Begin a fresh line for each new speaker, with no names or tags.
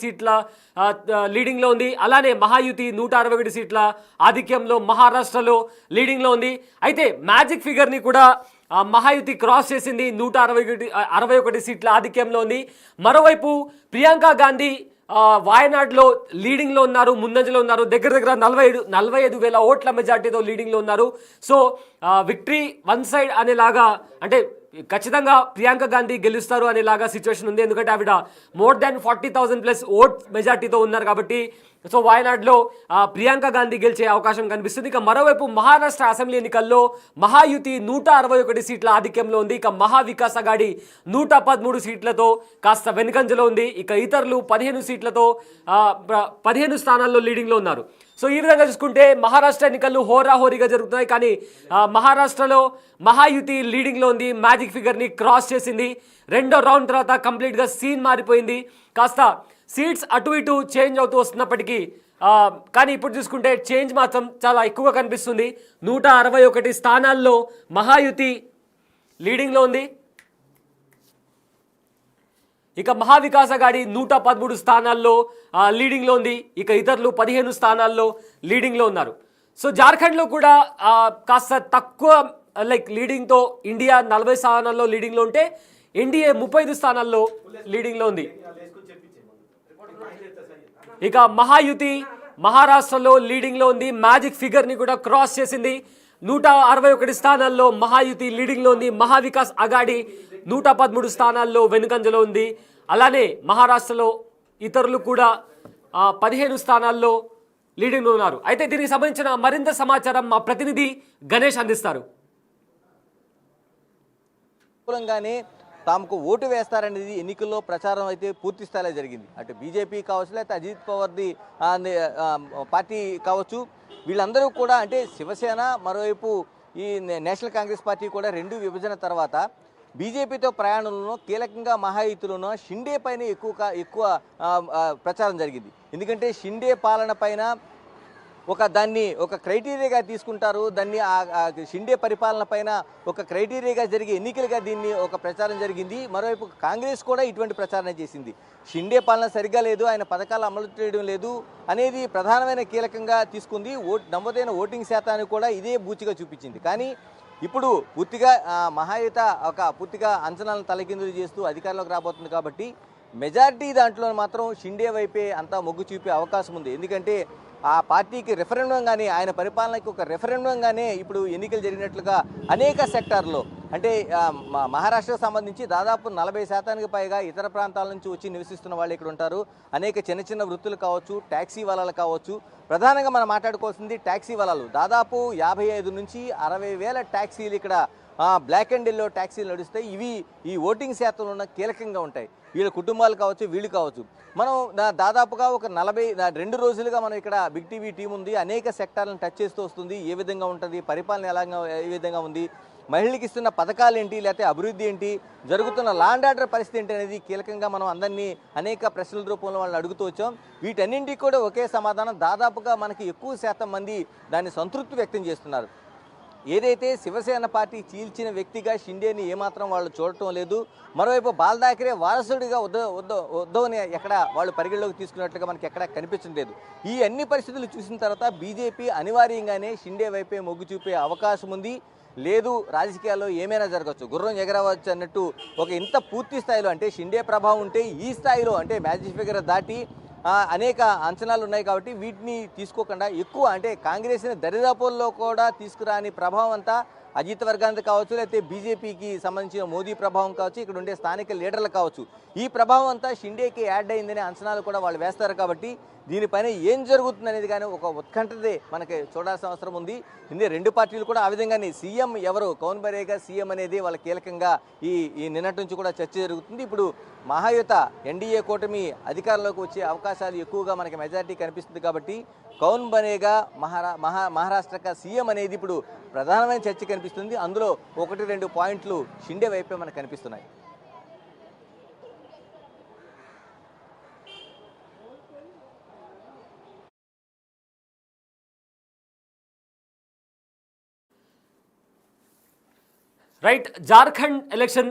సీట్ల లీడింగ్లో ఉంది. అలానే మహాయుతి 161 సీట్ల ఆధిక్యంలో మహారాష్ట్రలో లీడింగ్లో ఉంది. అయితే మ్యాజిక్ ఫిగర్ని కూడా మహాయుతి క్రాస్ చేసింది. 161 సీట్ల ఆధిక్యంలో ఉంది. మరోవైపు ప్రియాంక గాంధీ వాయనాడ్లో లీడింగ్లో ఉన్నారు, ముందంజలో ఉన్నారు. దగ్గర 45,000 ఓట్ల మెజార్టీతో లీడింగ్లో ఉన్నారు. సో విక్టరీ వన్ సైడ్ అనేలాగా, అంటే ఖచ్చితంగా ప్రియాంక గాంధీ గెలుస్తారు అనేలాగా సిచ్యువేషన్ ఉంది. ఎందుకంటే ఆవిడ మోర్ దాన్ 40,000+ ఓట్ మెజార్టీతో ఉన్నారు కాబట్టి. సో వాయనాడ్లో ప్రియాంక గాంధీ గెలిచే అవకాశం కనిపిస్తుంది. ఇక మరోవైపు మహారాష్ట్ర అసెంబ్లీ ఎన్నికల్లో మహాయుతి 161 సీట్ల ఆధిక్యంలో ఉంది. ఇక మహావికాస్ అఘాడి 113 సీట్లతో కాస్త వెనుకంజలో ఉంది. ఇక ఇతరులు 15 సీట్లతో 15 స్థానాల్లో లీడింగ్లో ఉన్నారు. సో ఈ విధంగా చూసుకుంటే మహారాష్ట్ర ఎన్నికలు హోరాహోరీగా జరుగుతున్నాయి. కానీ మహారాష్ట్రలో మహాయుతి లీడింగ్లో ఉంది. మ్యాజిక్ ఫిగర్ని క్రాస్ చేసింది. రెండో రౌండ్ తర్వాత కంప్లీట్గా సీన్ మారిపోయింది. కాస్త సీట్స్ అటు ఇటు చేంజ్ అవుతూ వస్తున్నప్పటికీ కానీ ఇప్పుడు చూసుకుంటే చేంజ్ మాత్రం చాలా ఎక్కువగా కనిపిస్తుంది. 161 స్థానాల్లో మహాయుతి లీడింగ్లో ఉంది. ఇక మహావికాస్ అఘాడి 113 స్థానాల్లో లీడింగ్లో ఉంది. ఇక ఇతరులు 15 స్థానాల్లో లీడింగ్లో ఉన్నారు. సో జార్ఖండ్లో కూడా కాస్త తక్కువ లీడింగ్తో ఇండియా 40 స్థానాల్లో లీడింగ్లో ఉంటే ఎన్డీఏ 35 స్థానాల్లో లీడింగ్లో ఉంది. ఇక మహాయుతి మహారాష్ట్రలో లీడింగ్లో ఉంది. మ్యాజిక్ ఫిగర్ని కూడా క్రాస్ చేసింది. 161 స్థానాల్లో మహాయుతి లీడింగ్లో ఉంది. మహావికాస్ అఘాడి 113 స్థానాల్లో వెనుకంజలో ఉంది. అలానే మహారాష్ట్రలో ఇతరులు కూడా 15 స్థానాల్లో లీడింగ్లో ఉన్నారు. అయితే దీనికి సంబంధించిన మరింత సమాచారం మా ప్రతినిధి గణేష్ అందిస్తారు.
తాముకు ఓటు వేస్తారనేది ఎన్నికల్లో ప్రచారం అయితే పూర్తి స్థాయిలో జరిగింది. అటు బీజేపీ కావచ్చు, లేకపోతే అజిత్ పవార్ది పార్టీ కావచ్చు, వీళ్ళందరూ కూడా అంటే శివసేన, మరోవైపు ఈ నేషనల్ కాంగ్రెస్ పార్టీ కూడా రెండు విభజన తర్వాత బీజేపీతో ప్రయాణంలో కీలకంగా మహాయుతిలోనూ షిండే పైన ఎక్కువ ప్రచారం జరిగింది. ఎందుకంటే షిండే పాలన పైన దాన్ని ఒక క్రైటీరియాగా తీసుకుంటారు. దాన్ని షిండే పరిపాలన పైన ఒక క్రైటీరియాగా జరిగే ఎన్నికలుగా దీన్ని ఒక ప్రచారం జరిగింది. మరోవైపు కాంగ్రెస్ కూడా ఇటువంటి ప్రచారం చేసింది. షిండే పాలన సరిగ్గా లేదు, ఆయన పథకాలు అమలు చేయడం లేదు అనేది ప్రధానమైన కీలకంగా తీసుకుంది. నమోదైన ఓటింగ్ శాతాన్ని కూడా ఇదే బూచిగా చూపించింది. కానీ ఇప్పుడు పూర్తిగా మహాయుత పూర్తిగా అంచనాలను తలకిందులు చేస్తూ అధికారంలోకి రాబోతుంది కాబట్టి మెజారిటీ దాంట్లో మాత్రం షిండే వైపే అంతా మొగ్గు చూపే అవకాశం ఉంది. ఎందుకంటే ఆ పార్టీకి రెఫరెండంగానే, ఆయన పరిపాలనకి ఒక రెఫరెండంగానే ఇప్పుడు ఎన్నికలు జరిగినట్లుగా అనేక సెక్టార్లో, అంటే మహారాష్ట్రకు సంబంధించి దాదాపు 40% పైగా ఇతర ప్రాంతాల నుంచి వచ్చి నివసిస్తున్న వాళ్ళు ఇక్కడ ఉంటారు. అనేక చిన్న చిన్న వృత్తులు కావచ్చు, ట్యాక్సీ వలలు కావచ్చు. ప్రధానంగా మనం మాట్లాడుకోవాల్సింది ట్యాక్సీ వలలు. దాదాపు 55 నుంచి 60,000 ట్యాక్సీలు ఇక్కడ బ్లాక్ అండ్ ఎల్లో ట్యాక్సీలు నడుస్తాయి. ఇవి ఈ ఓటింగ్ శాతంలో ఉన్న కీలకంగా ఉంటాయి. వీళ్ళ కుటుంబాలు కావచ్చు, వీళ్ళు కావచ్చు. మనం దాదాపుగా ఒక 42 రోజులుగా మనం ఇక్కడ బిగ్ టీవీ టీం ఉంది. అనేక సెక్టార్లను టచ్ చేస్తూ వస్తుంది. ఏ విధంగా ఉంటుంది, పరిపాలన ఏ విధంగా ఉంది, మహిళలకు ఇస్తున్న పథకాలు ఏంటి, లేకపోతే అభివృద్ధి ఏంటి, జరుగుతున్న లా అండ్ ఆర్డర్ పరిస్థితి ఏంటి అనేది కీలకంగా మనం అందరినీ అనేక ప్రశ్నల రూపంలో వాళ్ళని అడుగుతూ వచ్చాం. వీటన్నింటికి కూడా ఒకే సమాధానం. దాదాపుగా మనకి ఎక్కువ శాతం మంది దాన్ని సంతృప్తి వ్యక్తం చేస్తున్నారు. ఏదైతే శివసేన పార్టీ చీల్చిన వ్యక్తిగా షిండేని ఏమాత్రం వాళ్ళు చూడటం లేదు. మరోవైపు బాల్ ఠాక్రే వారసుడిగా ఉద్ధవ్ని ఎక్కడ వాళ్ళు పరిగణలోకి తీసుకున్నట్లుగా మనకి ఎక్కడ కనిపించడం లేదు. ఈ అన్ని పరిస్థితులు చూసిన తర్వాత బీజేపీ అనివార్యంగానే షిండే వైపే మొగ్గు చూపే అవకాశం ఉంది. లేదు, రాజకీయాల్లో ఏమైనా జరగవచ్చు, గుర్రం ఎగరవచ్చు అన్నట్టు ఒక ఇంత పూర్తి స్థాయిలో, అంటే షిండే ప్రభావం ఉంటే ఈ స్థాయిలో, అంటే మ్యాజిక్ ఫిగర్ దాటి అనేక అంచనాలు ఉన్నాయి కాబట్టి వీటిని తీసుకోకుండా ఎక్కువ, అంటే కాంగ్రెస్ని దరిదాపుల్లో కూడా తీసుకురాని ప్రభావం అంతా అజిత్ వర్గానికి కావచ్చు, లేకపోతే బీజేపీకి సంబంధించిన మోదీ ప్రభావం కావచ్చు, ఇక్కడ ఉండే స్థానిక లీడర్లు కావచ్చు, ఈ ప్రభావం అంతా షిండేకి యాడ్ అయిందనే అంచనాలు కూడా వాళ్ళు వేస్తారు. కాబట్టి దీనిపైన ఏం జరుగుతుంది అనేది కానీ ఒక ఉత్కంఠతే మనకి చూడాల్సిన అవసరం ఉంది. రెండు పార్టీలు కూడా ఆ విధంగానే సీఎం ఎవరు, కౌన్ బనేగా సీఎం అనేది వాళ్ళ కీలకంగా ఈ నిన్నటి నుంచి కూడా చర్చ జరుగుతుంది. ఇప్పుడు మహాయుత ఎన్డీఏ కూటమి అధికారంలోకి వచ్చే అవకాశాలు ఎక్కువగా మనకి మెజారిటీ కనిపిస్తుంది. కాబట్టి కౌన్ బనేగా మహారాష్ట్రక సీఎం అనేది ఇప్పుడు ప్రధానమైన చర్చ కనిపిస్తుంది. అందులో 1-2 పాయింట్లు షిండే వైపే మనకు కనిపిస్తున్నాయి.
Right, Jharkhand election